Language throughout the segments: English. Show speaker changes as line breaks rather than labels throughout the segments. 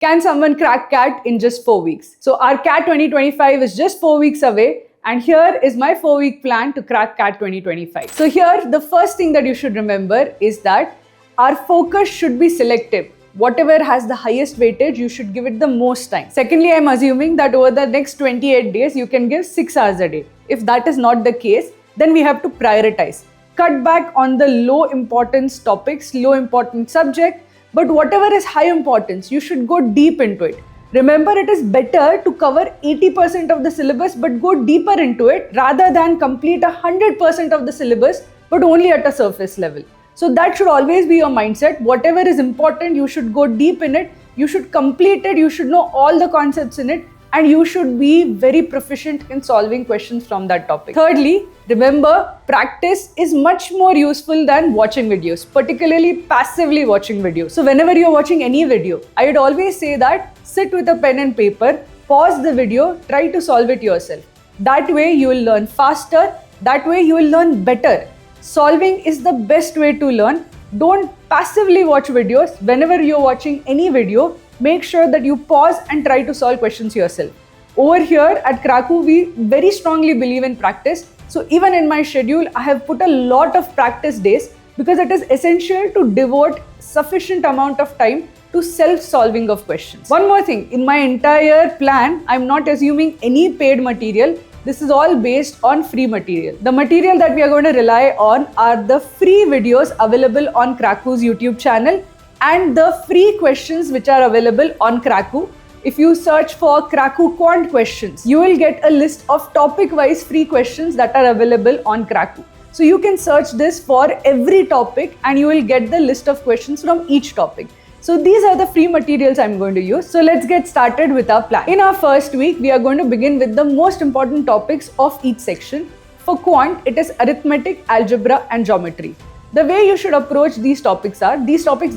Can someone crack CAT in just 4 weeks? So our CAT 2025 is just 4 weeks away, and here is my 4-week plan to crack CAT 2025. So here, the first thing that you should remember is that our focus should be selective. Whatever has the highest weightage, you should give it the most time. Secondly, I'm assuming that over the next 28 days, you can give 6 hours a day. If that is not the case, then we have to prioritize. Cut back on the low importance topics, low importance subject, but whatever is high importance, you should go deep into it. Remember, it is better to cover 80% of the syllabus but go deeper into it rather than complete 100% of the syllabus but only at a surface level. So that should always be your mindset. Whatever is important, you should go deep in it, you should complete it, you should know all the concepts in it, and you should be very proficient in solving questions from that topic. Thirdly, remember, practice is much more useful than watching videos, particularly passively watching videos. So whenever you're watching any video, I would always say that sit with a pen and paper, pause the video, try to solve it yourself. That way you will learn faster, that way you will learn better. Solving is the best way to learn. Don't passively watch videos. Whenever you're watching any video, make sure that you pause and try to solve questions yourself. Over here at Kraku, we very strongly believe in practice. So even in my schedule, I have put a lot of practice days because it is essential to devote sufficient amount of time to self-solving of questions. One more thing, in my entire plan, I'm not assuming any paid material. This is all based on free material. The material that we are going to rely on are the free videos available on Kraku's YouTube channel and the free questions which are available on Kraku. If you search for Kraku Quant questions, you will get a list of topic-wise free questions that are available on Kraku. So you can search this for every topic and you will get the list of questions from each topic. So these are the free materials I'm going to use. So let's get started with our plan. In our first week, we are going to begin with the most important topics of each section. For Quant, it is arithmetic, algebra, and geometry. The way you should approach these topics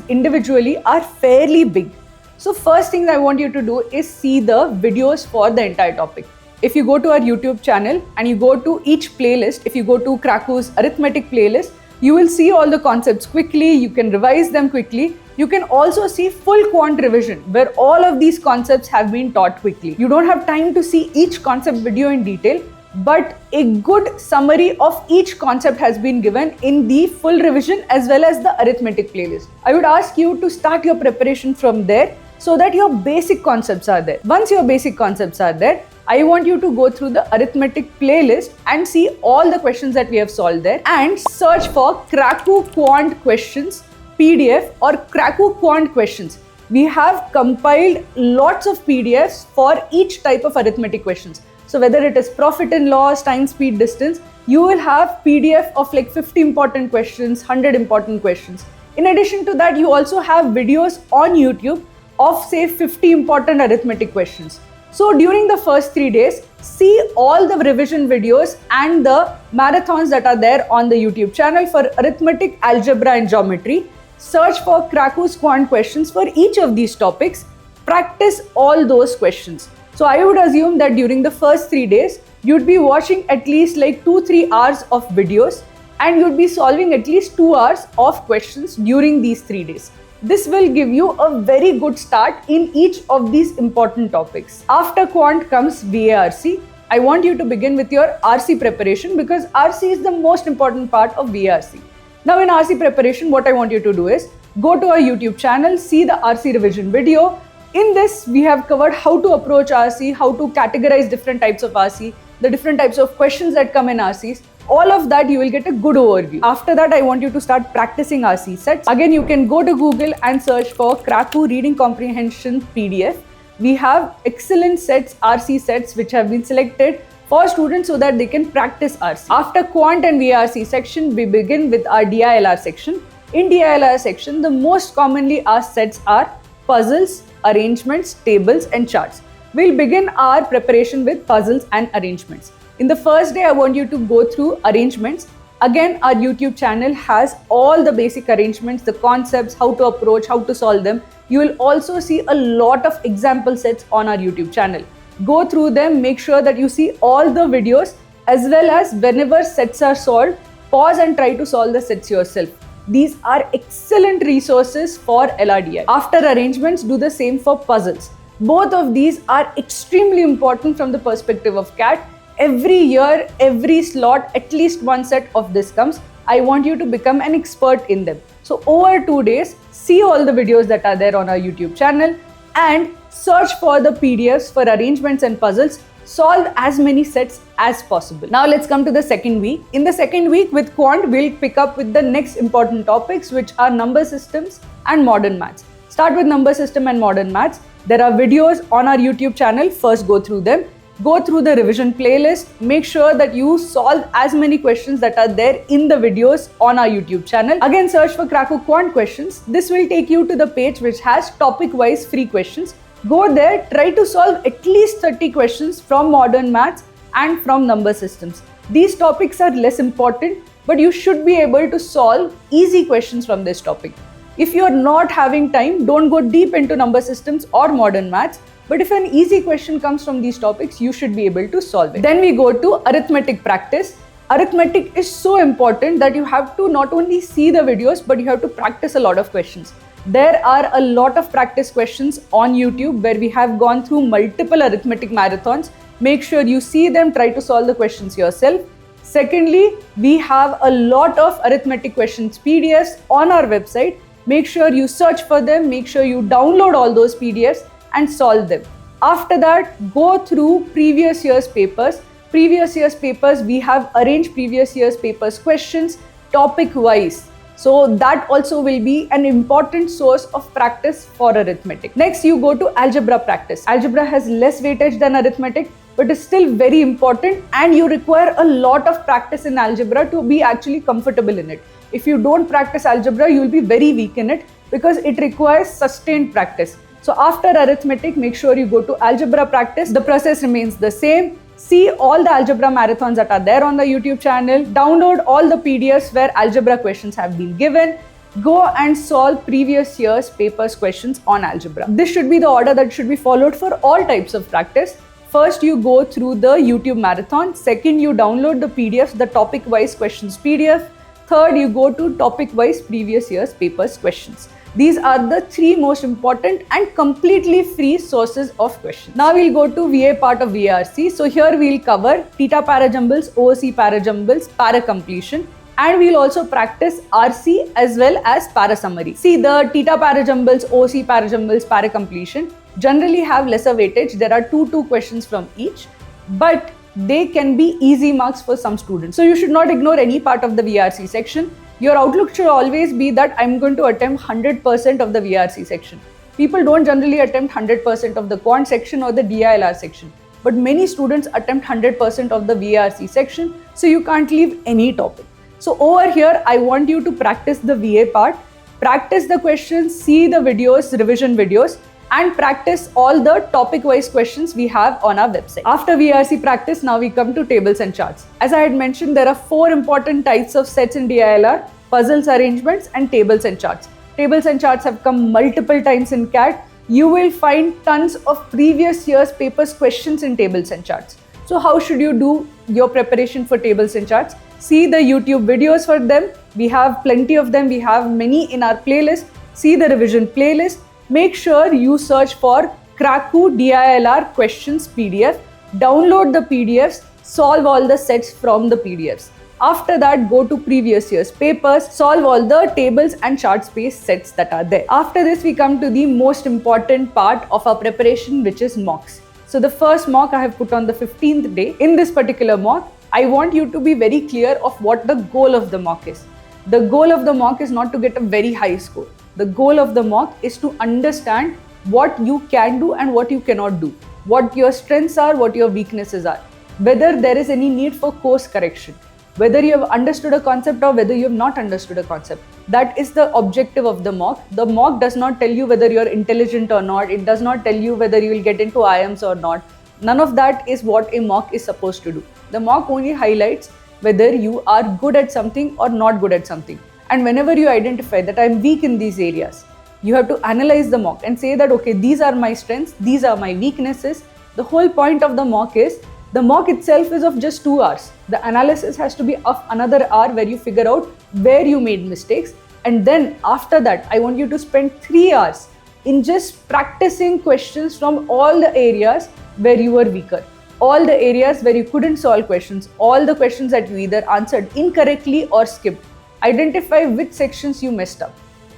individually are fairly big. So first thing I want you to do is see the videos for the entire topic. If you go to our YouTube channel and you go to each playlist, if you go to Kraku's arithmetic playlist, you will see all the concepts quickly, you can revise them quickly. You can also see full quant revision where all of these concepts have been taught quickly. You don't have time to see each concept video in detail, but a good summary of each concept has been given in the full revision as well as the arithmetic playlist. I would ask you to start your preparation from there so that your basic concepts are there. Once your basic concepts are there, I want you to go through the arithmetic playlist and see all the questions that we have solved there and search for Kraku Quant questions PDF or Kraku Quant questions. We have compiled lots of PDFs for each type of arithmetic questions. So whether it is profit and loss, time, speed, distance, you will have PDF of like 50 important questions, 100 important questions. In addition to that, you also have videos on YouTube of say 50 important arithmetic questions. So during the first 3 days, see all the revision videos and the marathons that are there on the YouTube channel for arithmetic, algebra, and geometry. Search for Kraku's Quant questions for each of these topics. Practice all those questions. So I would assume that during the first 3 days, you'd be watching at least like 2-3 hours of videos and you'd be solving at least 2 hours of questions during these 3 days. This will give you a very good start in each of these important topics. After Quant comes VARC. I want you to begin with your RC preparation because RC is the most important part of VARC. Now in RC preparation, what I want you to do is go to our YouTube channel, see the RC revision video. In this, we have covered how to approach RC, how to categorize different types of RC, the different types of questions that come in RCs. All of that you will get a good overview. After that, I want you to start practicing RC sets. Again, you can go to Google and search for Kraku Reading Comprehension PDF. We have excellent sets, RC sets, which have been selected for students so that they can practice RC. After Quant and VARC section, we begin with our DILR section. In DILR section, the most commonly asked sets are puzzles, arrangements, tables, and charts. We'll begin our preparation with puzzles and arrangements. In the first day, I want you to go through arrangements. Again, our YouTube channel has all the basic arrangements, the concepts, how to approach, how to solve them. You will also see a lot of example sets on our YouTube channel. Go through them, make sure that you see all the videos as well as whenever sets are solved, pause and try to solve the sets yourself. These are excellent resources for LRDI. After arrangements, do the same for puzzles. Both of these are extremely important from the perspective of CAT. Every year, every slot, at least one set of this comes. I want you to become an expert in them. So over 2 days, see all the videos that are there on our YouTube channel and search for the PDFs for arrangements and puzzles. Solve as many sets as possible. Now let's come to the second week. In the second week with Quant, we'll pick up with the next important topics, which are number systems and modern maths. Start with number system and modern maths. There are videos on our YouTube channel. First go through them. Go through the revision playlist. Make sure that you solve as many questions that are there in the videos on our YouTube channel. Again, search for Kraku Quant questions. This will take you to the page which has topic-wise free questions. Go there, try to solve at least 30 questions from modern maths and from number systems. These topics are less important, but you should be able to solve easy questions from this topic. If you are not having time, don't go deep into number systems or modern maths. But if an easy question comes from these topics, you should be able to solve it. Then we go to arithmetic practice. Arithmetic is so important that you have to not only see the videos, but you have to practice a lot of questions. There are a lot of practice questions on YouTube where we have gone through multiple arithmetic marathons. Make sure you see them, try to solve the questions yourself. Secondly, we have a lot of arithmetic questions PDFs on our website. Make sure you search for them, make sure you download all those PDFs and solve them. After that, go through previous year's papers. Previous year's papers, we have arranged previous year's papers questions topic wise. So that also will be an important source of practice for arithmetic. Next, you go to algebra practice. Algebra has less weightage than arithmetic, but is still very important, and you require a lot of practice in algebra to be actually comfortable in it. If you don't practice algebra, you will be very weak in it because it requires sustained practice. So after arithmetic, make sure you go to algebra practice. The process remains the same. See all the algebra marathons that are there on the YouTube channel. Download all the PDFs where algebra questions have been given. Go and solve previous year's papers questions on algebra. This should be the order that should be followed for all types of practice. First, you go through the YouTube marathon. Second, you download the PDFs, the topic-wise questions PDF. Third, you go to topic-wise previous year's papers questions. These are the 3 most important and completely free sources of questions. Now we'll go to VA part of VARC. So here we'll cover theta parajumbles, OOC parajumbles, para-completion, and we'll also practice RC as well as para-summary. See, the theta parajumbles, OOC parajumbles, para-completion generally have lesser weightage. There are 2 questions from each, but they can be easy marks for some students. So you should not ignore any part of the VARC section. Your outlook should always be that I'm going to attempt 100% of the VARC section. People don't generally attempt 100% of the quant section or the DILR section, but many students attempt 100% of the VARC section, so you can't leave any topic. So over here, I want you to practice the VA part, practice the questions, see the videos, revision videos, and practice all the topic-wise questions we have on our website. After VARC practice, now we come to tables and charts. As I had mentioned, there are 4 important types of sets in DILR: puzzles, arrangements, and tables and charts. Tables and charts have come multiple times in CAT. You will find tons of previous year's papers questions in tables and charts. So how should you do your preparation for tables and charts? See the YouTube videos for them. We have plenty of them. We have many in our playlist. See the revision playlist. Make sure you search for Kraku DILR questions PDF. Download the PDFs. Solve all the sets from the PDFs. After that, go to previous year's papers, solve all the tables and charts-based sets that are there. After this, we come to the most important part of our preparation, which is mocks. So the first mock I have put on the 15th day. In this particular mock, I want you to be very clear of what the goal of the mock is. The goal of the mock is not to get a very high score. The goal of the mock is to understand what you can do and what you cannot do, what your strengths are, what your weaknesses are, whether there is any need for course correction, whether you have understood a concept or whether you have not understood a concept. That is the objective of the mock. The mock does not tell you whether you're intelligent or not. It does not tell you whether you will get into IIMs or not. None of that is what a mock is supposed to do. The mock only highlights whether you are good at something or not good at something. And whenever you identify that I'm weak in these areas, you have to analyze the mock and say that, okay, these are my strengths, these are my weaknesses. The whole point of the mock is, the mock itself is of just 2 hours. The analysis has to be of another hour where you figure out where you made mistakes. And then after that, I want you to spend 3 hours in just practicing questions from all the areas where you were weaker, all the areas where you couldn't solve questions, all the questions that you either answered incorrectly or skipped. Identify which sections you messed up.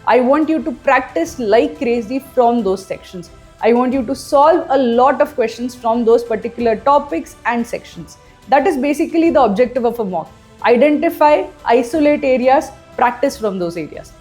I want you to practice like crazy from those sections. I want you to solve a lot of questions from those particular topics and sections. That is basically the objective of a mock. Identify, isolate areas, practice from those areas.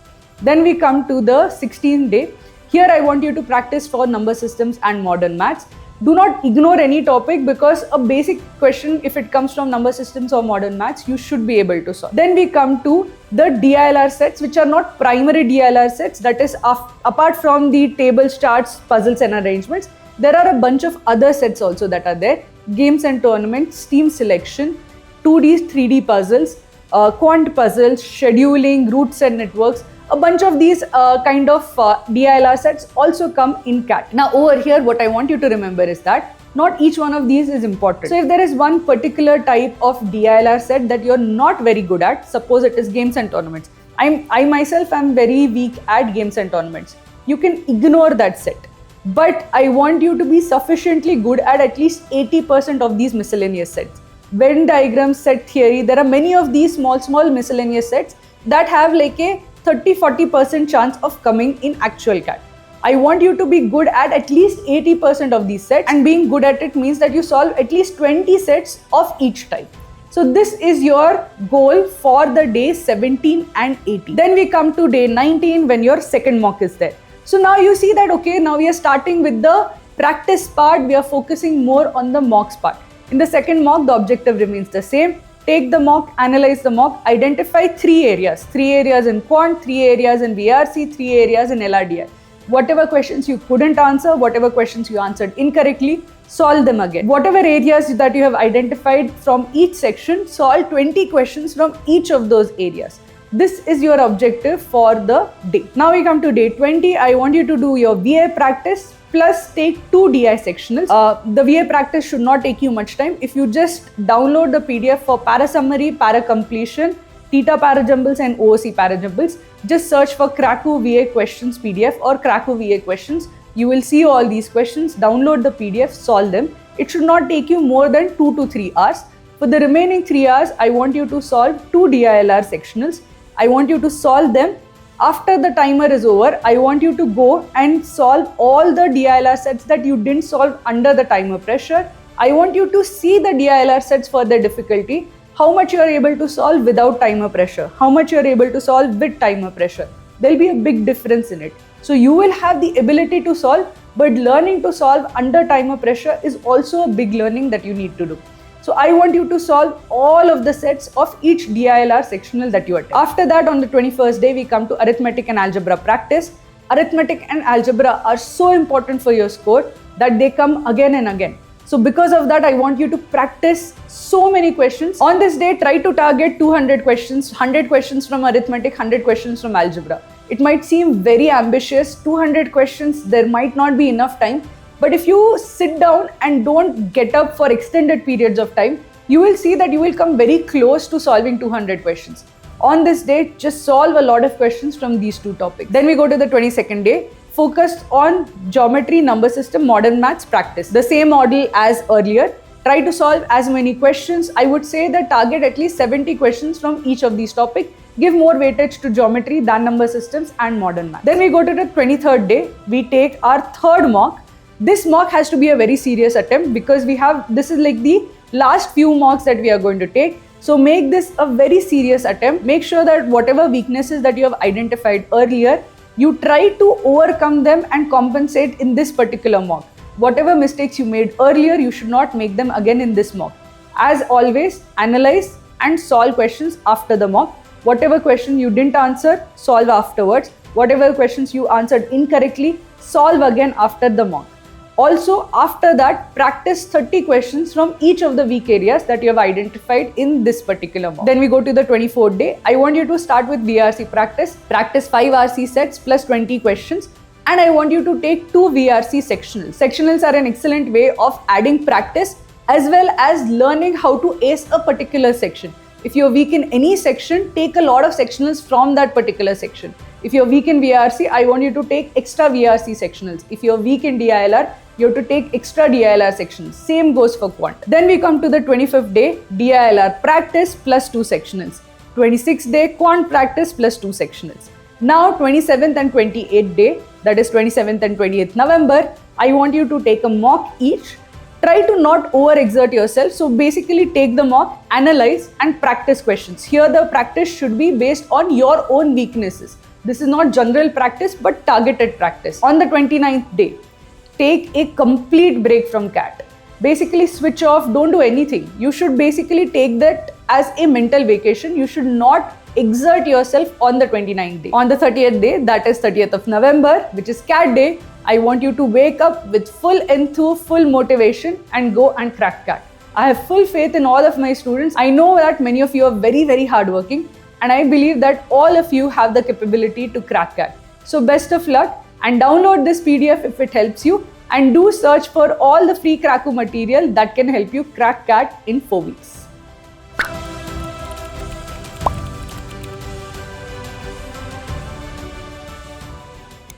Then we come to the 16th day. Here I want you to practice for number systems and modern maths. Do not ignore any topic, because a basic question, if it comes from number systems or modern maths, you should be able to solve. Then we come to the DILR sets, which are not primary DILR sets. That is, apart from the tables, charts, puzzles and arrangements, there are a bunch of other sets also that are there. Games and tournaments, team selection, 2D, 3D puzzles, quant puzzles, scheduling, roots and networks. A bunch of these kind of DILR sets also come in CAT. Now over here, what I want you to remember is that not each one of these is important. So if there is one particular type of DILR set that you're not very good at, suppose it is games and tournaments. I myself am very weak at games and tournaments. You can ignore that set. But I want you to be sufficiently good at least 80% of these miscellaneous sets. Venn diagram, set theory, there are many of these small miscellaneous sets that have like a 30-40% chance of coming in actual CAT. I want you to be good at least 80% of these sets, and being good at it means that you solve at least 20 sets of each type. So this is your goal for the day 17 and 18. Then we come to day 19 when your second mock is there. So now you see that, okay, now we are starting with the practice part, we are focusing more on the mocks part. In the second mock, the objective remains the same. Take the mock, analyze the mock, identify 3 areas. 3 areas in quant, 3 areas in VRC, 3 areas in LRDI. Whatever questions you couldn't answer, whatever questions you answered incorrectly, solve them again. Whatever areas that you have identified from each section, solve 20 questions from each of those areas. This is your objective for the day. Now we come to day 20. I want you to do your VA practice plus take 2 DI sectionals. The VA practice should not take you much time. If you just download the PDF for para summary, para completion, Theta parajumbles and OOC parajumbles, just search for Krakow VA questions PDF or Krakow VA questions. You will see all these questions, download the PDF, solve them. It should not take you more than 2 to 3 hours. For the remaining 3 hours, I want you to solve 2 DILR sectionals. I want you to solve them. After the timer is over, I want you to go and solve all the DILR sets that you didn't solve under the timer pressure. I want you to see the DILR sets for their difficulty, how much you are able to solve without timer pressure, how much you are able to solve with timer pressure. There will be a big difference in it. So you will have the ability to solve, but learning to solve under timer pressure is also a big learning that you need to do. So I want you to solve all of the sets of each DILR sectional that you attempt. After that, on the 21st day, we come to arithmetic and algebra practice. Arithmetic and algebra are so important for your score that they come again and again. So because of that, I want you to practice so many questions. On this day, try to target 200 questions, 100 questions from arithmetic, 100 questions from algebra. It might seem very ambitious, 200 questions, there might not be enough time. But if you sit down and don't get up for extended periods of time, you will see that you will come very close to solving 200 questions. On this day, just solve a lot of questions from these 2 topics. Then we go to the 22nd day, focused on geometry, number system, modern maths practice. The same model as earlier. Try to solve as many questions. I would say that target at least 70 questions from each of these topics. Give more weightage to geometry than number systems and modern maths. Then we go to the 23rd day. We take our third mock. This mock has to be a very serious attempt because this is like the last few mocks that we are going to take. So make this a very serious attempt. Make sure that whatever weaknesses that you have identified earlier, you try to overcome them and compensate in this particular mock. Whatever mistakes you made earlier, you should not make them again in this mock. As always, analyze and solve questions after the mock. Whatever question you didn't answer, solve afterwards. Whatever questions you answered incorrectly, solve again after the mock. Also, after that, practice 30 questions from each of the weak areas that you have identified in this particular mock. Then we go to the 24th day. I want you to start with VRC practice. Practice 5 RC sets plus 20 questions. And I want you to take 2 VRC sectionals. Sectionals are an excellent way of adding practice as well as learning how to ace a particular section. If you're weak in any section, take a lot of sectionals from that particular section. If you're weak in VRC, I want you to take extra VRC sectionals. If you're weak in DILR, you have to take extra DILR sections. Same goes for quant. Then we come to the 25th day, DILR practice plus 2 sectionals. 26th day, quant practice plus 2 sectionals. Now 27th and 28th day, that is 27th and 28th November, I want you to take a mock each. Try to not overexert yourself. So basically take the mock, analyze and practice questions. Here the practice should be based on your own weaknesses. This is not general practice but targeted practice. On the 29th day, take a complete break from CAT. Basically switch off, don't do anything. You should basically take that as a mental vacation. You should not exert yourself on the 29th day. On the 30th day, that is 30th of November, which is CAT day, I want you to wake up with full enthuse, full motivation and go and crack CAT. I have full faith in all of my students. I know that many of you are very, very hardworking and I believe that all of you have the capability to crack CAT. So best of luck and download this PDF if it helps you and do search for all the free Cracku material that can help you crack CAT in 4 weeks.